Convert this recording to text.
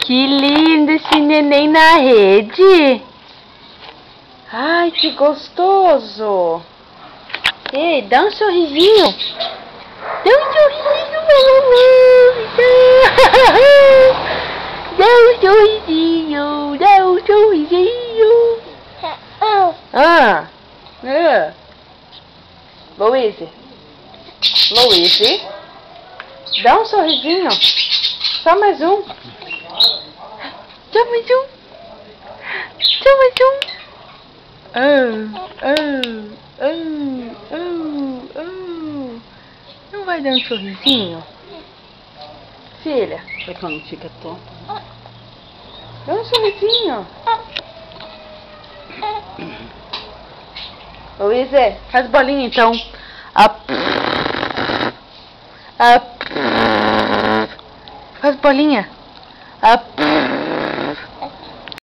Que lindo esse neném na rede. Ai, que gostoso. Ei, dá um sorrisinho. Dá um sorrisinho, dá um sorrisinho, dá um sorrisinho. Louise, dá um sorrisinho. Só mais um. Só mais um. Só mais um. Não vai dar um sorrisinho? Filha. Será que ela não fica tonta? Dá um sorrisinho. Luísa, faz bolinha então. Faz bolinha.